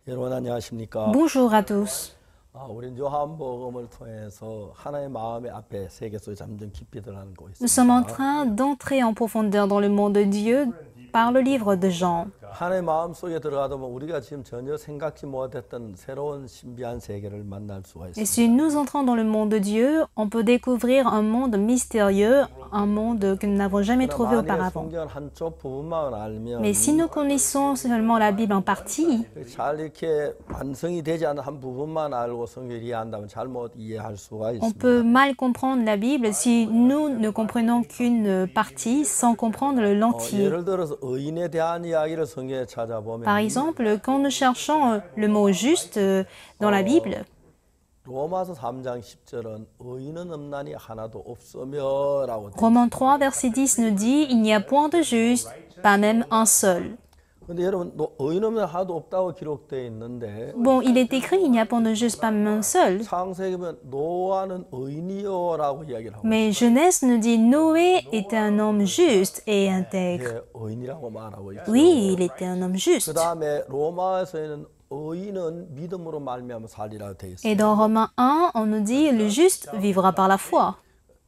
여러분 안녕하십니까? Bonjour à tous. 우리는 요한복음을 통해서 하나님의 마음의 앞에 세계 속에 잠든 깊이 들어가는 곳 Nous sommes en 있습니다. train d'entrer en profondeur dans le monde de Dieu par le livre de Jean. 하나님의 마음 속에 들어가다 보면 우리가 지금 전혀 생각지 못했던 새로운 신비한 세계를 만날 수가 Et 있습니다. si nous entrons dans le monde de Dieu, on peut découvrir un monde mystérieux, un monde que nous n'avons jamais trouvé 만약에 auparavant. 성경 한쪽 부분만 알면 Mais si nous connaissons seulement la Bible en partie, 잘 이렇게 완성이 되지 않은 한 부분만 알고 성경을 이해한다면 잘못 이해할 수가 on 있습니다. peut mal comprendre la Bible si nous ne comprenons qu'une partie sans comprendre l'entier. 예를 들어서 의인에 대한 이야기를 성경에 찾아보면 Par exemple, quand nous cherchons le mot juste dans la Bible, 로마서 3장 10절은 의인은 없나니 하나도 없으며라고 돼. Romains 3, verset 10 nous dit « Il n'y a point de juste, pas même un seul. 근데 여러분 의인 없는 하나도 없다고 기록되어 있는데 » Bon, il est écrit « Il n'y a point de juste, pas même un seul. 창세기 보면 노아는 의인이요라고 이야기를 하고 Mais Genèse nous dit « Noé était un homme juste et intègre. 예, 의인이라고 말하고 있어요. Oui, il était un homme juste. 그 다음에 로마에서는 의인은 믿음으로 말미암아 살리라고 되어 있어요. Et dans Romains 1, on nous dit « Le juste vivra par la foi.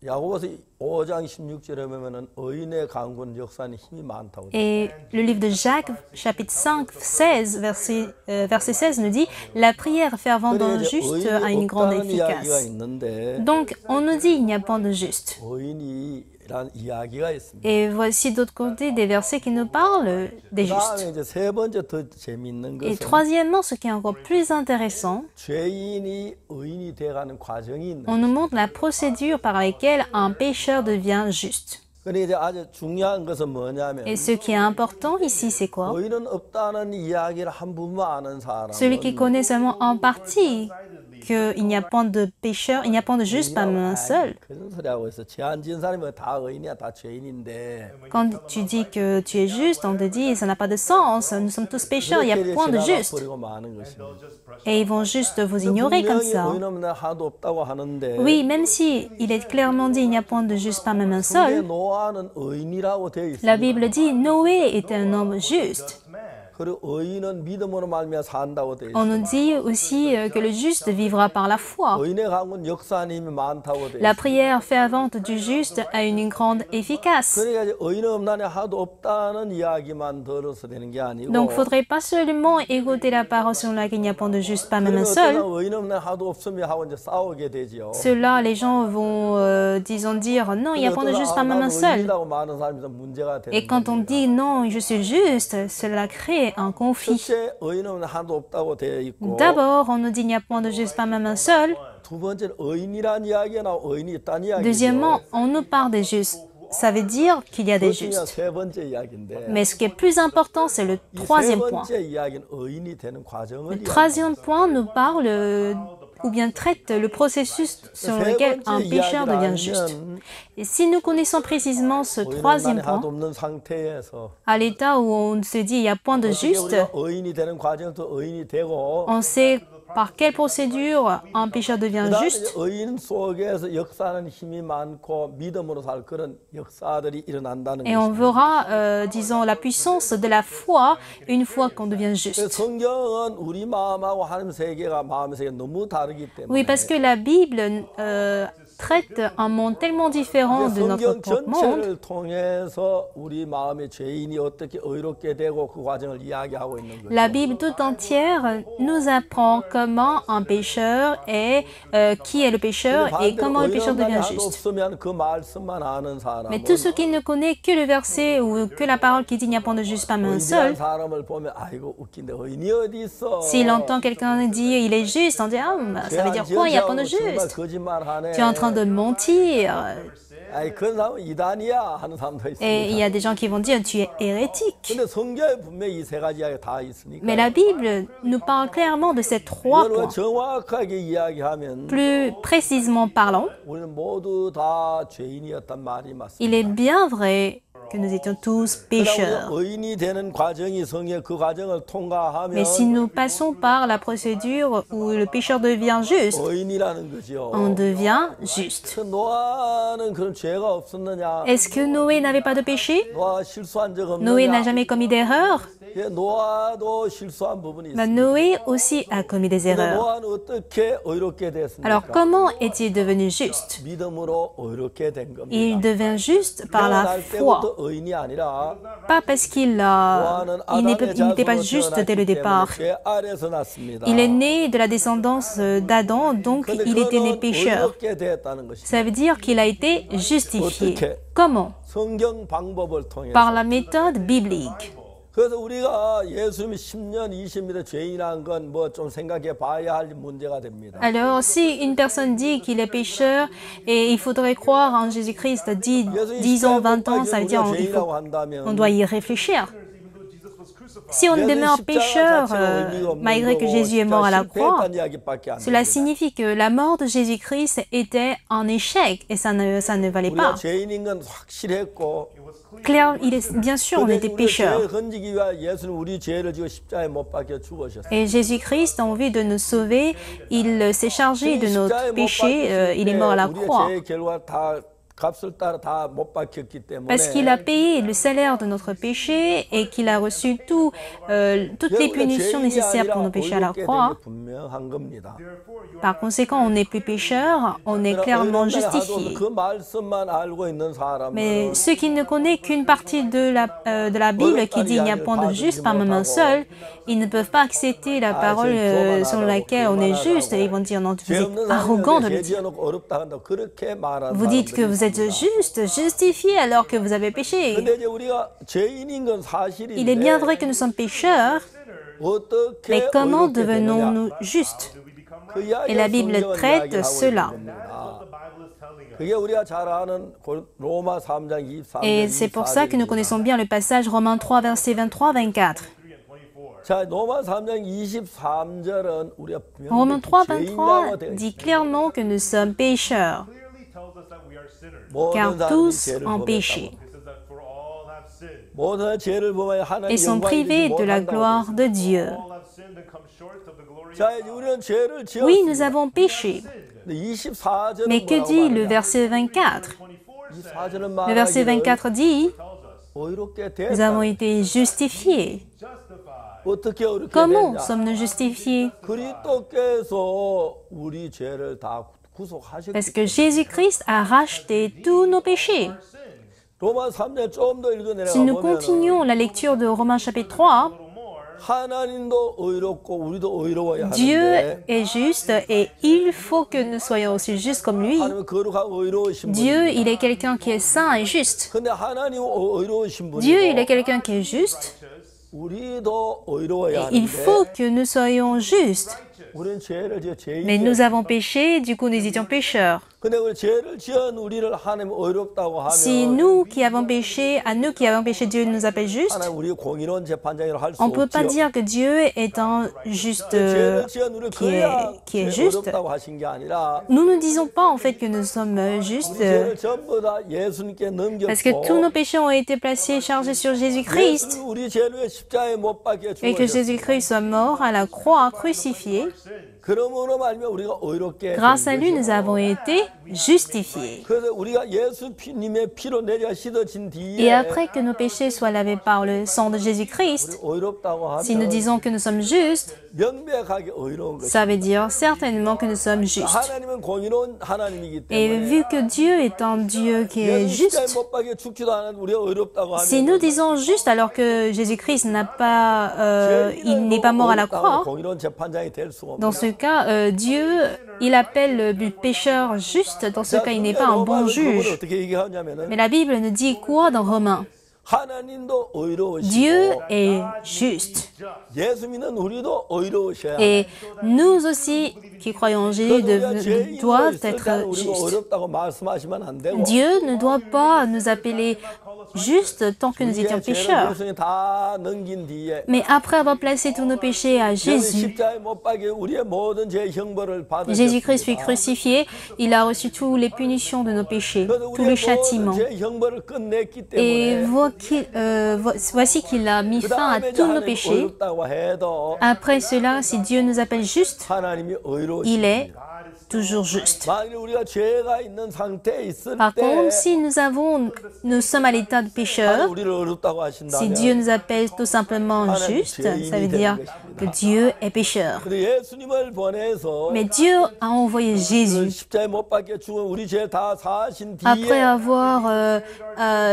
야고보서 5장 16절에 보면은 의인의 강군 역사는 힘이 많다고. Et le livre de Jacques, chapitre 5, 16, verset 16 nous dit « La prière fervente d'un juste a une grande 없다는 이야기가 efficace. 있는데 » Donc, on nous dit « Il n'y a point de juste. » 의인이란 이야기가 있습니다. Et voici d'autre côté des versets qui nous parlent des justes. 그다음에 이제 세 번째 더 재미있는 Et 것은 troisièmement, ce qui est encore plus intéressant, 죄인이 의인이 돼가는 과정이 있는. on nous montre la procédure par laquelle un pécheur devient juste. 근데 이제 아주 중요한 것은 뭐냐면 Et ce qui est important ici, c'est quoi? 의인은 없다는 이야기를 한 부분만 아는 Celui qui 사람은 connaît seulement en partie qu'il n'y a point de pécheur, il n'y a point de juste, pas même un seul. 그런 소리 하고 있어. 죄안 지은 사람이 다 의인이야, 다 죄인인데. Quand tu dis que tu es juste, on te dit ça n'a pas de sens, nous sommes tous pécheurs, il n'y a 이렇게 point de 지나가 juste. 버리고 마는 것입니다. Et ils vont juste vous ignorer comme 분명히 ça. 의인 없는 하나도 없다고 하는데. Oui, même si il est clairement dit il n'y a point de juste, pas même un seul, 노아는 의인이라고 되어 있습니다. la Bible dit Noé était un homme juste. 그리고 의인은 믿음으로 말미암아 산다고 되어 On 있습니다. nous dit aussi que le juste vivra par la foi. 의인의 강군 역사하는 힘이 많다고 되어 La 있습니다. prière fervente du juste a une grande efficace. 그러니까 이제 의인 없나니 하나도 없다는 이야기만 들어서 되는 게 아니고. Donc, il ne faudrait pas seulement écouter la parole selon laquelle il n'y a point de juste, pas même un 어떤 seul. 의인 없나니 하나도 없으며 하고 이제 싸우게 되지요. Cela, les gens vont, disons, dire non, il n'y a point de juste, pas même un seul. 의인이라고 말하는 사람이 문제가 되는 Et quand on dit non, je suis juste, cela crée un conflit. 첫째 의인 없는 하나도 없다고 되어 있고 D'abord, on nous dit il n'y a point de juste, pas même un seul. 두 번째는 의인이란 이야기가 나오고 의인이 있다는 이야기죠. Deuxièmement, on nous parle des justes. Ça veut dire qu'il y a des 그것이 justes. 세 번째 이야기인데 Mais ce qui est plus important, c'est le 이 세 troisième point. 번째 이야기는 의인이 되는 과정을 Le troisième point nous parle ou bien traite le processus sur lequel un pécheur devient juste. Et si nous connaissons précisément ce troisième 하나도 point, 없는 상태에서 à l'état où on se dit il n'y a point de 어떻게 juste, 우리가 의인이 되는 과정에서 의인이 되고 on sait par quelle procédure un pécheur devient 그다음에 juste. 의인 속에서 역사하는 힘이 많고 믿음으로 살 그런 역사들이 일어난다는 Et on 것입니다. verra, disons, la puissance de la foi une fois qu'on devient juste. 성경은 우리 마음하고 하나님 세계가 마음의 세계가 너무 다르기 때문에 Oui, parce que la Bible traite un monde tellement différent de notre 성경 propre monde. 전체를 통해서 우리 마음의 죄인이 어떻게 의롭게 되고 그 과정을 이야기하고 있는 거죠. La Bible tout entière nous apprend comment un pécheur est, qui est le pécheur et comment le pécheur devient juste. 없으면 그 말씀만 아는 사람은 Mais tout ce qui ne connaît que le verset ou que la parole qui dit il n'y a point de juste, pas même un seul, 사람을 보면 아이고 웃긴데 의인이 어디 있어? s'il entend quelqu'un dire il est juste, on dit ah, bah, ça veut dire quoi, il n'y a point de 정말 juste. 거짓말하네. Tu es en train de mentir. 아이 그런 사람은 이단이야 하는 사람도 있습니다. Et il y a des gens qui vont dire tu es hérétique. 근데 성경에 분명히 이 세 가지 이야기 다 있으니까. Mais la Bible nous parle clairement de ces trois 이걸 points. 정확하게 이야기하면 Plus précisément parlant, 우리는 모두 다 죄인이었단 말이 맞습니다. il est bien vrai que nous étions tous 그러나 pécheurs. 우리가 의인이 되는 과정이 성에 그 과정을 통과하면 Mais si nous passons par la procédure où le pécheur devient juste, 의인이라는 거죠. on devient juste. 그 노아는 그런 죄가 없었느냐? Est-ce que Noé n'avait pas de péché? 노아 실수한 적 Noé n'a 없느냐? jamais commis d'erreur? 예, 노아도 실수한 부분이 Ben, 있습니다. Noé aussi a commis des 근데 erreurs. 노아는 어떻게 의롭게 됐습니까? Alors comment est-il devenu juste? 믿음으로 의롭게 된 겁니다. Il devient juste par la 태어날 foi. 때부터 의인이 아니라 Pas parce qu'il 노아는 n'était pas 아담의 juste 자손으로 dès le 태어났기 départ. 때문에 죄 아래서 났습니다. Il est né de la descendance d'Adam, donc 근데 il était né 그는 pécheur. 의롭게 됐다는 것입니다. Ça veut dire qu'il a été justifié. 어떻게? Comment? 성경 방법을 통해서. Par la méthode biblique. 그래서 우리가 예수님이 10년, 20년의 죄인한 건 뭐 좀 생각해 봐야 할 문제가 됩니다. Alors, si une personne dit qu'il est pécheur et il faudrait croire en Jésus-Christ 10 ans, 20 ans, ça veut dire on doit y réfléchir. Si on demeure pécheur malgré que Jésus est mort à la croix, cela signifie que la mort de Jésus-Christ était un échec et ça ne valait 우리가 pas. 죄인인 건 확실했고 Claire, bien sûr, on était pécheurs. 건지기 위하여 예수는 우리 죄를 지고 십자가에 못 박혀 죽으셨어요. Et Jésus-Christ, en vue de nous sauver, il s'est chargé de notre péché, il est mort à la croix. 우리의 죄의 결과 다 값을 따라 다 못 박혔기 때문에 Parce qu'il a payé le salaire de notre péché et qu'il a reçu toutes les punitions nécessaires pour nos péchés à la croix. 분명한 겁니다. Par conséquent, on n'est plus pécheur, on est clairement justifié. 그 말씀만 알고 있는 사람은 Mais ceux qui ne connaissent qu'une partie de la Bible qui dit il n'y a point de juste par main seule, ils ne peuvent pas accepter la parole selon laquelle on est juste et ils vont dire non, vous êtes arrogant de le dire. Vous dites que vous êtes juste, justifié alors que vous avez péché. Il est bien vrai que nous sommes pécheurs, mais comment devenons-nous justes? Et la Bible traite cela. Et c'est pour ça que nous connaissons bien le passage Romains 3, versets 23-24. Romains 3, 23 dit clairement que nous sommes pécheurs, car tous ont péché et sont privés de la gloire de Dieu. Oui, nous avons péché. Mais que dit le verset 24? Le verset 24 dit, nous avons été justifiés. Comment sommes-nous justifiés? Parce que Jésus-Christ a racheté tous nos péchés. Si nous continuons la lecture de Romains chapitre 3, Dieu est juste et il faut que nous soyons aussi justes comme lui. Dieu, il est quelqu'un qui est saint et juste. Dieu, il est quelqu'un qui est juste. Et il faut que nous soyons justes. Mais nous avons péché, du coup nous étions pécheurs. Si nous qui avons péché, Dieu nous appelle justes, on ne peut pas dire que Dieu est un juste qui est juste. Nous ne disons pas en fait que nous sommes justes parce que tous nos péchés ont été placés, chargés sur Jésus-Christ et que Jésus-Christ soit mort à la croix, crucifié. Grâce à lui, nous avons été justifiés. Et après que nos péchés soient lavés par le sang de Jésus-Christ, si nous disons que nous sommes justes, ça veut dire certainement que nous sommes justes. Et vu que Dieu est un Dieu qui est juste, si nous disons juste alors que Jésus-Christ n'est pas mort à la croix, dans ce cas, Dieu, il appelle le pécheur juste. Dans ce cas, il n'est pas un bon juge. Mais la Bible nous dit quoi dans Romains? Dieu est juste. Et nous aussi, qui croyons en Jésus, doivent être justes. Dieu ne doit pas nous appeler justes tant que nous étions pécheurs. Mais après avoir placé tous nos péchés à Jésus, Jésus-Christ fut crucifié, il a reçu toutes les punitions de nos péchés, tous les châtiments. Et voici qu'il a mis fin à tous nos péchés. Après cela, si Dieu nous appelle justes, il est toujours juste. Par contre, si nous sommes à l'état de pécheur, si Dieu nous appelle tout simplement juste, ça veut dire que Dieu est pécheur. Mais Dieu a envoyé Jésus. Après avoir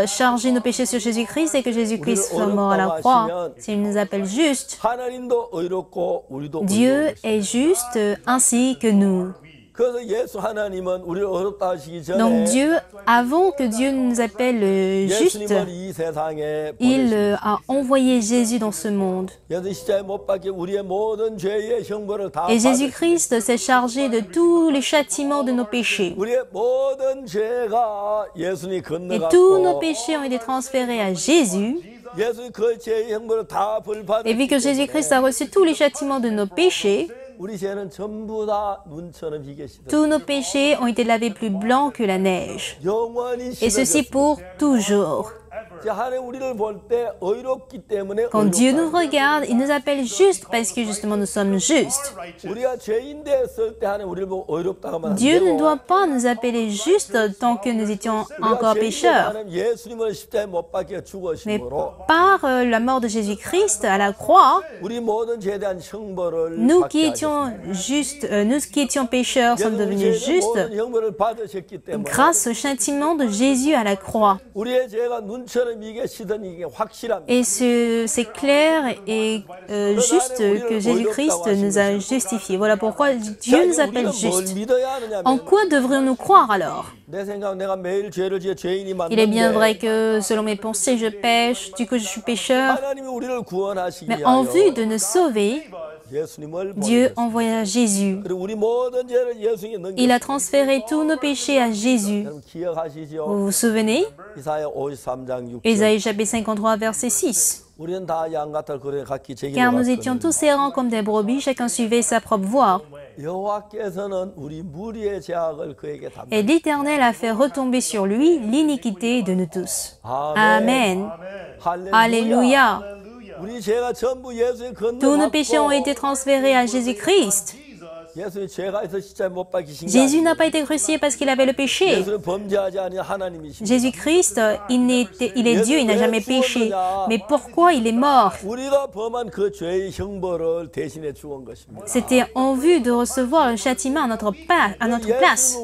chargé nos péchés sur Jésus-Christ et que Jésus-Christ soit mort à la croix, s'il nous appelle juste, Dieu est juste ainsi que nous. Donc Dieu, avant que Dieu nous appelle justes, il a envoyé Jésus dans ce monde. Et Jésus-Christ s'est chargé de tous les châtiments de nos péchés. Et tous nos péchés ont été transférés à Jésus. Et vu que Jésus-Christ a reçu tous les châtiments de nos péchés, tous nos péchés ont été lavés plus blancs que la neige. Et ceci pour toujours. Quand Dieu nous regarde, il nous appelle justes parce que justement nous sommes justes. Dieu ne doit pas nous appeler justes tant que nous étions encore pécheurs. Mais par la mort de Jésus-Christ à la croix, nous qui étions justes, nous qui étions pécheurs sommes devenus justes grâce au châtiment de Jésus à la croix. Et c'est clair et juste que Jésus-Christ nous a justifiés. Voilà pourquoi Dieu nous appelle justes. En quoi devrions-nous croire alors? Il est bien vrai que selon mes pensées, je pêche, du coup je suis pécheur. Mais en vue de nous sauver, Dieu envoya Jésus. Il a transféré tous nos péchés à Jésus. Vous vous souvenez? Ésaïe chapitre 53, verset 6. Car nous étions tous errants comme des brebis, chacun suivait sa propre voie. Et l'Éternel a fait retomber sur lui l'iniquité de nous tous. Amen. Alléluia. Tous nos péchés ont été transférés à Jésus-Christ. Jésus n'a pas été crucifié parce qu'il avait le péché. Jésus-Christ, il est Dieu, il n'a jamais péché. Mais pourquoi il est mort? C'était en vue de recevoir le châtiment à notre place.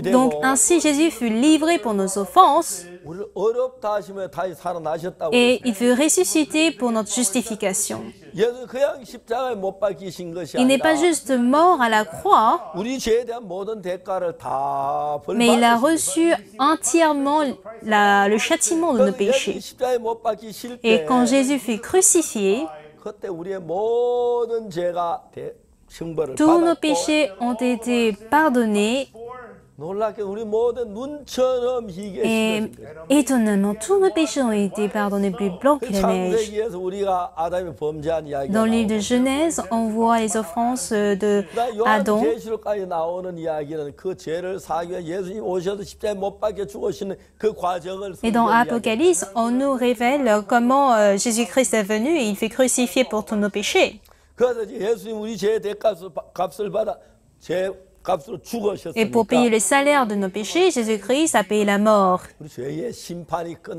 Donc ainsi Jésus fut livré pour nos offenses et il fut ressuscité pour notre justification. Il n'est pas juste mort à la croix, mais il a reçu entièrement le châtiment de nos péchés. Et quand Jésus fut crucifié, tous nos péchés ont été pardonnés. Et étonnamment, tous nos péchés ont été pardonnés plus blancs que la neige. Dans le livre de Genèse, on voit les offenses de Adam. Et dans Apocalypse, on nous révèle comment Jésus-Christ est venu et il fut crucifié pour tous nos péchés. Et pour payer le salaire de nos péchés, Jésus-Christ a payé la mort.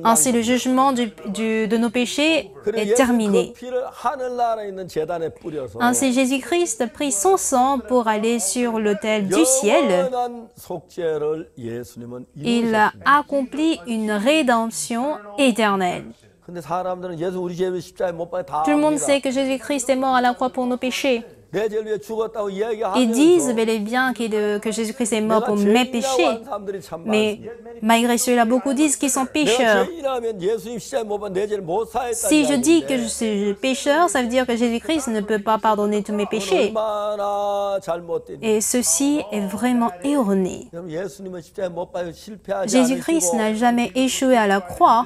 Ainsi, le jugement de nos péchés est terminé. Ainsi, Jésus-Christ prit son sang pour aller sur l'autel du ciel. Il a accompli une rédemption éternelle. Tout le monde sait que Jésus-Christ est mort à la croix pour nos péchés. 내 죄를 위해 죽었다고 Ils 이야기하면서 disent bel et bien que Jésus-Christ est mort pour mes péchés. 하는 사람들이 참 Mais 많습니다. malgré cela, beaucoup disent qu'ils sont 내가 pécheurs. 죄인이라면 예수님 십자가에 못 박혀 내 죄를 못 사했다는 Si je dis que je 이야기인데 suis pécheur, ça veut dire que Jésus-Christ ne peut pas pardonner tous mes péchés. 얼마나 잘못된 Et ceci est vraiment erroné. 그럼 예수님은 십자가에 못 박혀 실패하지 Jésus-Christ 않으시고 n'a jamais échoué à la croix.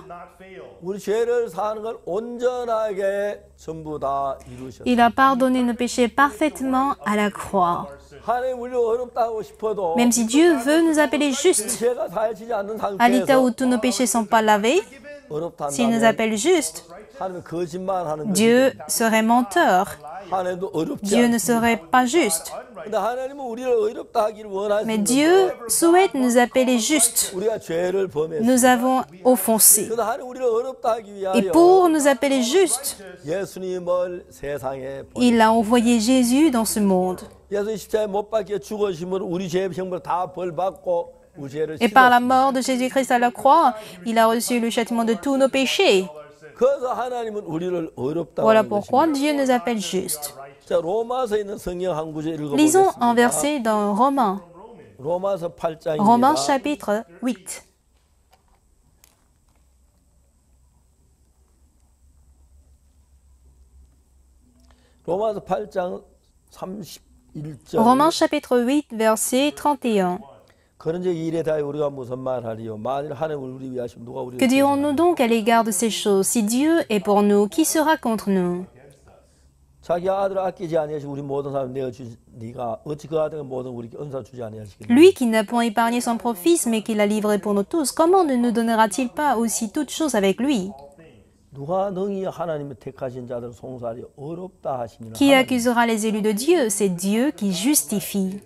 우리 죄를 사는 걸 온전하게 전부 다 이루셨어요. Il a pardonné nos péchés parfaitement à la croix. 하나님 우리를 어렵다 하고 싶어도 Même si Dieu veut nous appeler justes, 죄가 사해지지 않는 à l'état où 상태에서 tous nos péchés ne sont pas lavés, 어렵다 s'il nous 한다면 appelle justes, 하나님은 거짓말하는 Dieu 거죠. serait menteur. 하나님도 어렵지 Dieu ne 않습니다. serait pas juste. 근데 하나님은 우리를 어렵다 하기를 Mais Dieu 원하시는데 souhaite nous appeler justes. 우리가 죄를 범했습니다. Nous avons offensé. 그래서 하나님 우리를 어렵다 하기 Et 위하여 pour nous appeler justes, 예수님을 세상에 보내. il a envoyé Jésus dans ce monde. 예수 십자가에 못 박혀 죽으심으로 우리 죄의 형벌 다 벌받고 우리 죄를 Et par la 씻었습니다. mort de Jésus-Christ à la croix, il a reçu le châtiment de tous nos péchés. 그래서 하나님은 우리를 어렵다 Voilà 하는 것입니다. pourquoi Dieu nous appelle justes. 자, 로마서에 있는 성경 한 구절 Lisons un 읽어보겠습니다. verset dans Romains. 로마서 8장입니다. Romains chapitre 8. 로마서 8장 31절. Romains chapitre 8, verset 31. 그런즉 이 일에 대하여 우리가 무슨 말하리요? 만일 하나님을 우리 위하시면 누가 우리를 Que dirons-nous donc à l'égard de ces choses? Si Dieu est pour nous, qui sera contre nous? 자기 아들을 아끼지 아니하시고 우리 모든 사람 내어 주시 네가 어찌 그 아들을 모든 우리에게 은사 주지 아니하시겠느냐? Lui qui n'a point épargné son propre fils, mais qui l'a livré pour nous tous, comment ne nous donnera-t-il pas aussi toutes choses avec lui? 누가 능히 하나님의 택하신 자들을 송사하리 어렵다 하시니라. Qui accusera les élus de Dieu? C'est Dieu qui justifie.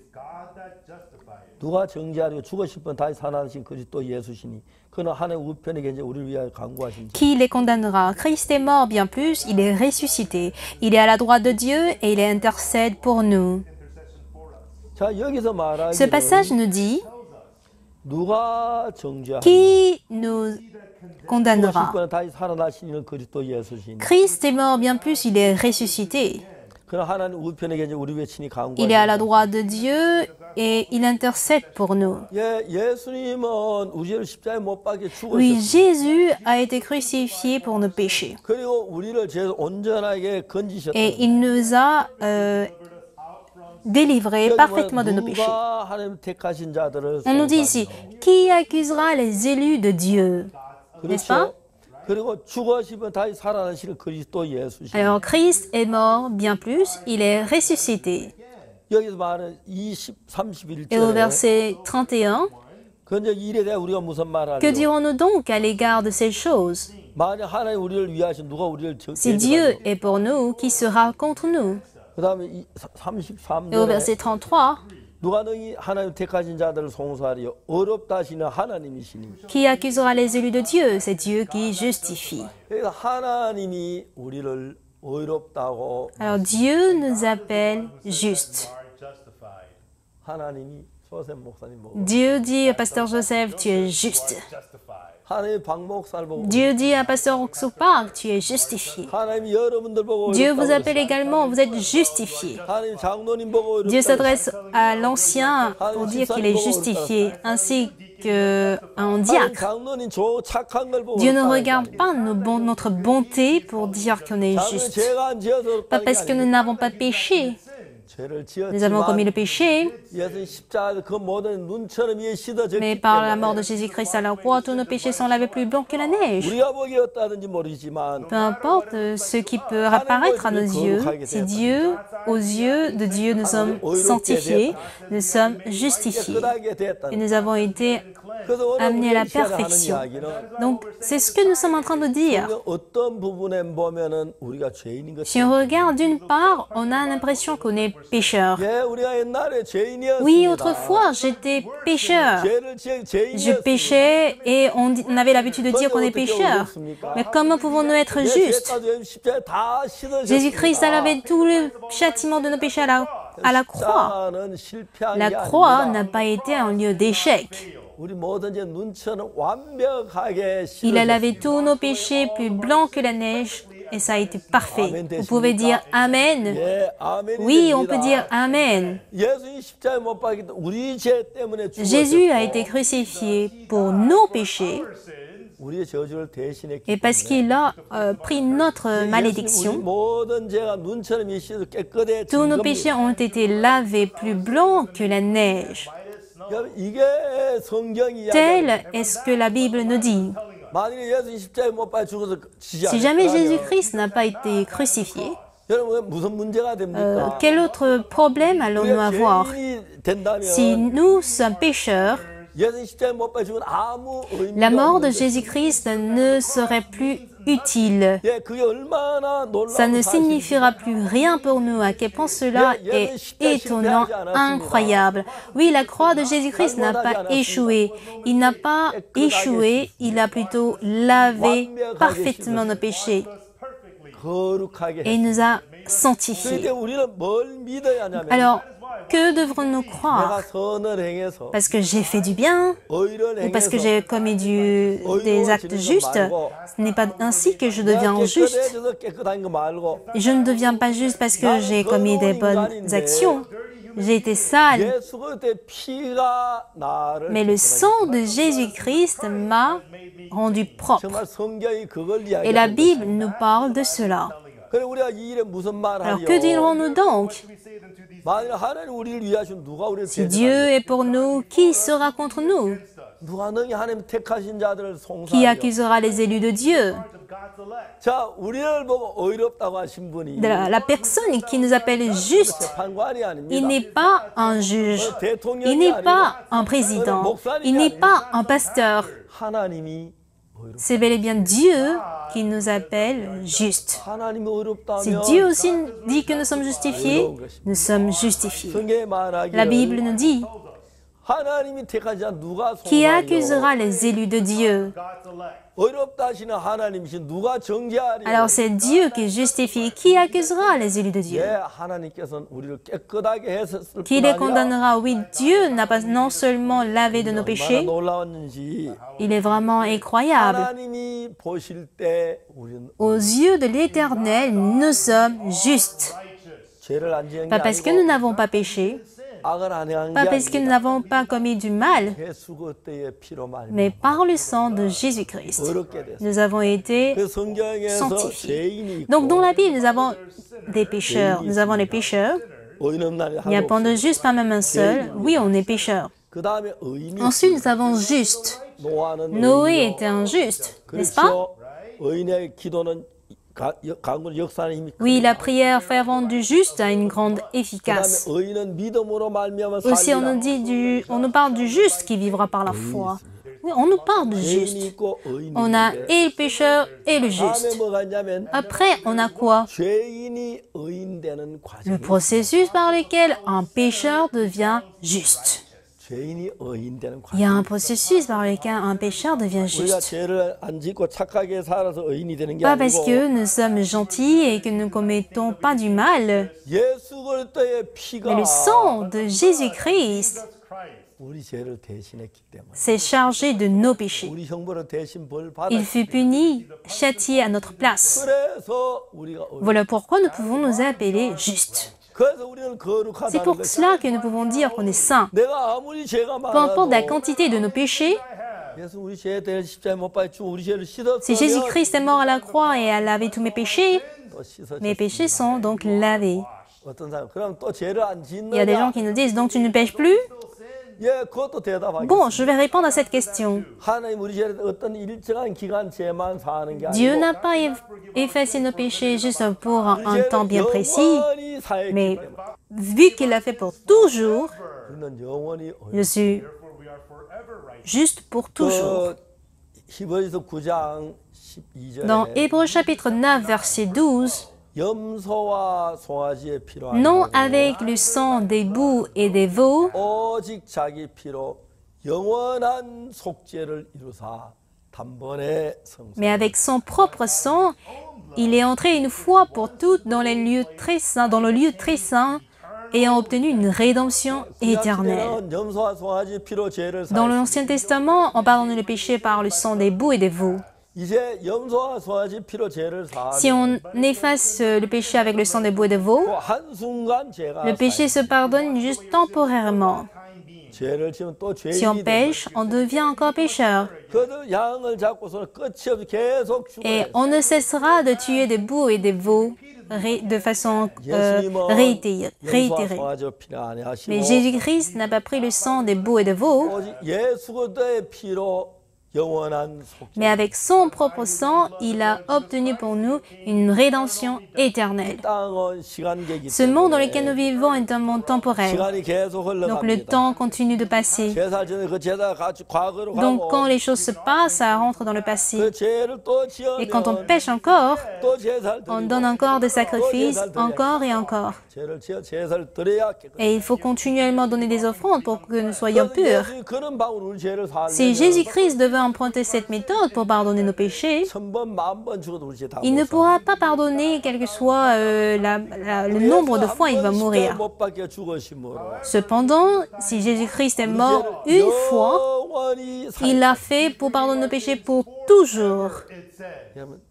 누가 정죄하리고 죽으실 분 다시 살아나신 그리스도 예수시니 그는 하나님 우편에 계신 우리를 위하여 간구하신 자. Qui les condamnera? Christ est mort, bien plus, il est ressuscité. Il est à la droite de Dieu et il intercède pour nous. 자, 여기서 Ce passage 말하기를 nous dit, 누가 정죄하리고 qui nous 죽으실 condamnera? 분은 다시 살아나신 이는 그리스도 예수시니 Christ est mort, bien plus, il est ressuscité. 그는 하나님 우편에 계신 우리 위에 친히 Il est à la 간구하신 자. droite de Dieu et il intercède pour nous. 예, 예수님은 우리를 십자가에 못 박혀 Oui, 죽으셨습니다. Jésus a été crucifié pour nos péchés. 그리고 우리를 죄에서 온전하게 건지셨다. Et il nous a délivrés parfaitement de nos péchés. 누가 하나님 택하신 자들을 On nous dit ici, qui accusera les élus de Dieu? N'est-ce pas? 그렇죠. 그리고 죽으시면 다시 살아나시는 그리스도 예수시. Alors Christ est mort, bien plus, il est ressuscité. 여기서 말하는 31절에 Et au verset 31, 그런데 일에 대해 우리가 무슨 말을 que 하죠? dirons-nous donc à l'égard de ces choses? 만약 하나님 우리를 위하신 누가 우리를 Si Dieu est pour nous, qui sera contre nous? 그다음에 Et au 33절에 verset 33, 누가 너희 하나님 택하신 자들을 송사하리요 어렵다 하시는 하나님이시니. qui accusera les élus de Dieu? C'est Dieu qui justifie. 그래서 하나님이 우리를 어렵다고 Alors Dieu nous appelle justes. 하나님이 소샘 목사님 보고 Dieu dit à Pasteur Joseph, tu es juste. 하나님이 박 목사를 보고 Dieu dit à Pasteur Oxopark, tu es justifié. 하나님이 여러분들 보고 Dieu vous 어렵다고 appelle également, vous êtes justifiés. 그랬어요. 하나님 장로님 보고 Dieu 어렵다고 s'adresse à l'ancien pour dire qu'il est justifié, ainsi qu'un 하나님 diacre. 장로님 착한 걸 보고 Dieu ne 어렵다고 regarde pas notre bonté pour dire qu'on est 장로님 juste. 죄가 안 지어서 Pas 어렵다는 게 parce que nous 아니에요. n'avons pas péché. 죄를 Nous avons commis le 지었지만 péché, 예수 십자가 그 모든 눈처럼 위에 mais 씻어졌기 par la mort 때문에 de Jésus-Christ à la croix, tous nos péchés sont lavés plus blancs que la neige. 우리가 보기에 어떠하든지 모르지만 Peu importe ce qui peut apparaître à nos yeux, c'est Dieu, aux yeux de Dieu, nous sommes sanctifiés, nous sommes justifiés 깨끗하게 됐다. et nous avons été 그래서 오늘 amenés à la 우리가 이 시간에 하는 perfection. 이야기는 Donc, c'est ce que nous sommes en train de dire. 어떤 부분에 보면은 우리가 죄인인 것. Si on regarde d'une part, on a l'impression qu'on est pécheur. 예, 우리가 옛날에 죄인이었습니다. Oui, autrefois, j'étais pécheur. 죄를 Je 죄인이었습니다. péchais et on avait l'habitude de dire qu'on est pécheur. Mais comment pouvons-nous être justes? Jésus-Christ a lavé tout le châtiment de nos péchés à la croix. La croix n'a pas été un lieu d'échec. Il a lavé tous nos péchés plus blancs que la neige et ça a été parfait. Vous pouvez dire Amen. Oui, on peut dire Amen. Jésus a été crucifié pour nos péchés et parce qu'il a pris notre malédiction, tous nos péchés ont été lavés plus blancs que la neige. Tel est ce que la Bible nous dit. Si jamais Jésus-Christ n'a pas été crucifié, quel autre problème allons-nous avoir? Si nous sommes pécheurs, la mort de Jésus-Christ ne serait plus utile. Ça ne signifiera plus rien pour nous. À quel point cela est étonnant, incroyable. Oui, la croix de Jésus-Christ n'a pas échoué. Il n'a pas échoué, il a plutôt lavé parfaitement nos péchés et il nous a sanctifiés. Alors, que devrons-nous croire? Parce que j'ai fait du bien ou parce que j'ai commis des actes justes? Ce n'est pas ainsi que je deviens juste. Je ne deviens pas juste parce que j'ai commis des bonnes actions. J'ai été sale. Mais le sang de Jésus-Christ m'a rendu propre. Et la Bible nous parle de cela. Alors que dirons-nous donc? Si Dieu est pour nous, qui sera contre nous? Qui accusera les élus de Dieu? La personne qui nous appelle juste, il n'est pas un juge, il n'est pas un président, il n'est pas un pasteur. C'est bel et bien Dieu qui nous appelle justes. Si Dieu aussi dit que nous sommes justifiés, nous sommes justifiés. La Bible nous dit, qui accusera les élus de Dieu? Alors c'est Dieu qui justifie. Qui accusera les élus de Dieu? Qui les condamnera? Oui, Dieu n'a pas non seulement lavé de nos péchés, il est vraiment incroyable. Aux yeux de l'Éternel, nous sommes justes. Pas parce que nous n'avons pas péché, pas parce que nous n'avons pas commis du mal, mais par le sang de Jésus-Christ, nous avons été sanctifiés. Donc dans la Bible, nous avons des pécheurs. Nous avons les pécheurs. Il n'y a pas de juste, pas même un seul. Oui, on est pécheurs. Ensuite, nous avons juste. Noé était un juste, n'est-ce pas? Oui, la prière fervente du juste a une grande efficace. Aussi, on nous parle du juste qui vivra par la foi. Oui, on nous parle du juste. On a et le pécheur et le juste. Après, on a quoi? Le processus par lequel un pécheur devient juste. Il y a un processus par lequel un pécheur devient juste. Pas parce que nous sommes gentils et que nous ne commettons pas du mal, mais le sang de Jésus-Christ s'est chargé de nos péchés. Il fut puni, châtié à notre place. Voilà pourquoi nous pouvons nous appeler justes. C'est pour cela que nous pouvons dire qu'on est saint. Peu importe la quantité de nos péchés, si Jésus-Christ est mort à la croix et a lavé tous mes péchés sont donc lavés. Il y a des gens qui nous disent, donc tu ne pêches plus? Bon, je vais répondre à cette question. Dieu n'a pas effacé nos péchés juste pour un temps bien précis, mais vu qu'il l'a fait pour toujours, je suis juste pour toujours. Dans Hébreux chapitre 9, verset 12, non avec le sang des boucs et des veaux, mais avec son propre sang, il est entré une fois pour toutes dans le lieu très saint, ayant obtenu une rédemption éternelle. Dans l'Ancien Testament, on pardonne le péché par le sang des boucs et des veaux. 이제 염소와 송아지 피로 죄를 Si on efface le péché avec le sang des boucs et des veaux, 한순간 죄가 le péché se pardonne juste temporairement. 죄를 지으면 또 Si on 죄인이 pêche, on devient encore pécheur. 그 양을 잡고서는 끝이 없이 계속 Et 죽어요. on ne cessera de tuer des boucs et des veaux de façon réitérée. 염소와 피를 안 하시고 Mais Jésus-Christ n'a pas pris le sang des boucs et des veaux, 오직 예수 그리스도의 피로 영원한 속죄. mais avec son propre sang, il a obtenu pour nous une rédemption éternelle. 땅은 시간계기 Ce monde dans lequel nous vivons est un monde temporel. 시간이 계속 Donc le 흘러갑니다. temps continue de passer. 제사 전에 그 제사 같이 과거로 Donc 가고 quand les choses se passent, ça rentre dans le passé. 그 죄를 또 Et quand on 지으면 pêche encore, 또 제사를 on 드리고 donne encore des sacrifices, encore et encore. 죄를 지어 제사를 드려야 깨끗해요. Et il faut continuellement donner des offrandes pour que nous soyons purs. 예수님 그런 방으로 우리 죄를 Si 살면 Jésus-Christ devait emprunter cette méthode pour pardonner nos péchés, 1000번 10,000번 죽어도 우리 죄다 il ne pourra pas pardonner quel que soit le nombre de fois il va mourir. 못 받게 죽으심으로 Cependant, si Jésus-Christ est mort une fois, 영원히 il l'a fait pour pardonner nos péchés pour toujours.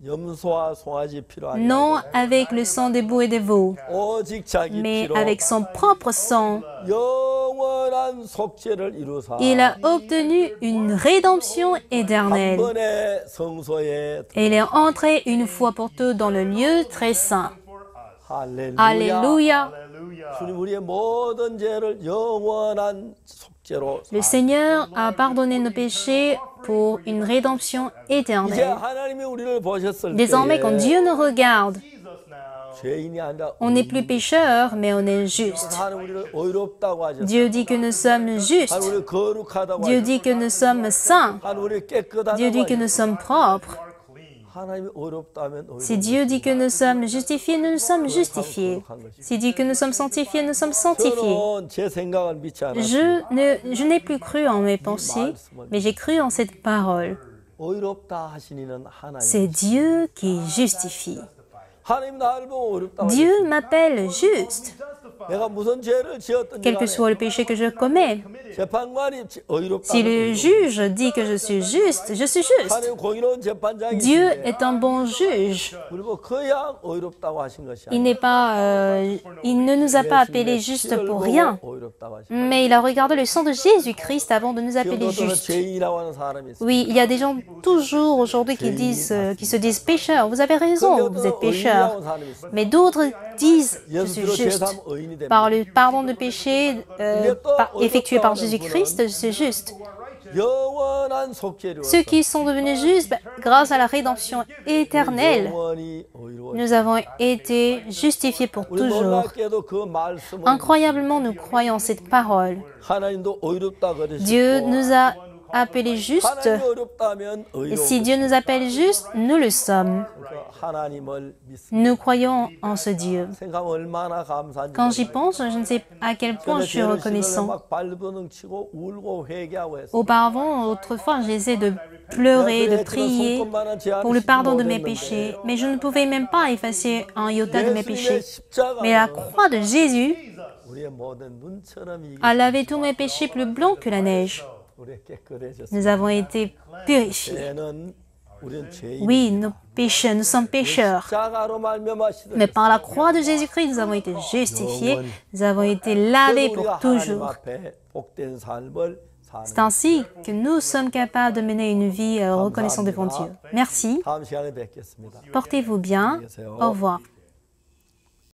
염소와 송아지 피로 아니라 Non avec le sang des boucs et des veaux, 오직 자기 mais 피로 avec son propre sang. 영원한 속죄를 이루사 Il a obtenu une rédemption 한 éternelle. 번의 성소에 Et il est entré une fois pour toutes dans le lieu très saint. 할렐루야. Alléluia. 주님 우리의 모든 죄를 영원한 속죄로 Le Seigneur a pardonné nos péchés pour une rédemption 이제 éternelle. 하나님이 우리를 보셨을 Désormais, quand 때에 Dieu nous regarde, 죄인이 아니라 on n'est plus pécheur, mais on est juste. 하나님 우리를 의롭다고 하셨어요. Dieu dit que nous sommes justes. 하나님 우리를 거룩하다고 Dieu 하셨어요. dit que nous sommes saints. 하나님 우리를 Dieu 깨끗하다고 dit que 하셨어요. nous sommes propres. 하나님이 의롭다면 Si Dieu dit que nous sommes justifiés, nous sommes justifiés. Si Dieu dit que nous sommes sanctifiés, nous sommes sanctifiés. 저는 제 생각을 믿지 않았어요. Je n'ai plus cru en mes pensées, mais j'ai cru en cette parole. 의롭다 하시니는 하나님. C'est Dieu qui justifie. 하나님 나를 보고 의롭다. Dieu m'appelle juste. 내가 무슨 죄를 지었든지 Quel que soit le péché que je commets. 재판관이 의롭다. Si le juge dit que je suis juste, je suis juste. 하나님 공의로운 재판장이 Dieu est un bon juge. 그리고 그냥 의롭다고 하신 것이 Il 아니라 n'est pas, il ne nous a pas appelés justes pour rien, 의롭다고 하신 mais il a regardé le sang de Jésus-Christ avant de nous appeler 거예요. justes. 죄인이라고 하는 사람이 있어요. Oui, il y a des gens toujours aujourd'hui qui se disent pécheurs. Vous avez raison, vous êtes pécheurs. 의인이라고 하는 사람이 있어요. Mais d'autres disent je 예수 suis 피로 juste. 제사하면 의인이 됩니다. Par le pardon de péché effectué par Jésus-Christ, je suis juste. 영원한 속죄로 Ceux qui sont devenus justes, grâce à la rédemption éternelle, 영원히 의로워. nous avons été justifiés pour 우리 toujours. 놀랍게도 그 말씀은 Incroyablement, nous croyons en cette parole. 하나님도 의롭다 그러시고 Dieu nous a appelés justes. 하나님이 의롭다면 Et 의로워. si Dieu nous appelle justes, nous le sommes. 하나님을 믿습니다. Nous croyons en ce Dieu. 생각 얼마나 감사한지. Quand j'y pense, je ne sais à quel point je suis reconnaissant. 막 발버둥 치고 울고 회개하고 했어. Auparavant, autrefois, j'essaie de pleurer, de prier pour le pardon de mes péchés, mais je ne pouvais même pas effacer un iota de mes péchés. Mais la croix de Jésus 우리의 모든 눈처럼 이기 a lavé tous mes péchés plus blancs que la neige. 우리 깨끗해졌어. Nous avons été purifiés. 죄는 우리는 죄인. Oui, nos péchés, nous sommes pécheurs. 자가로 말미암아 시대. Mais par la croix de Jésus-Christ, nous avons été justifiés, nous avons été lavés pour 우리가 하나님 toujours. 앞에 복된 삶을 사는. C'est ainsi que nous sommes capables de mener une vie reconnaissante devant Dieu. Merci. 다음 시간에 뵙겠습니다. Portez-vous bien. Au revoir.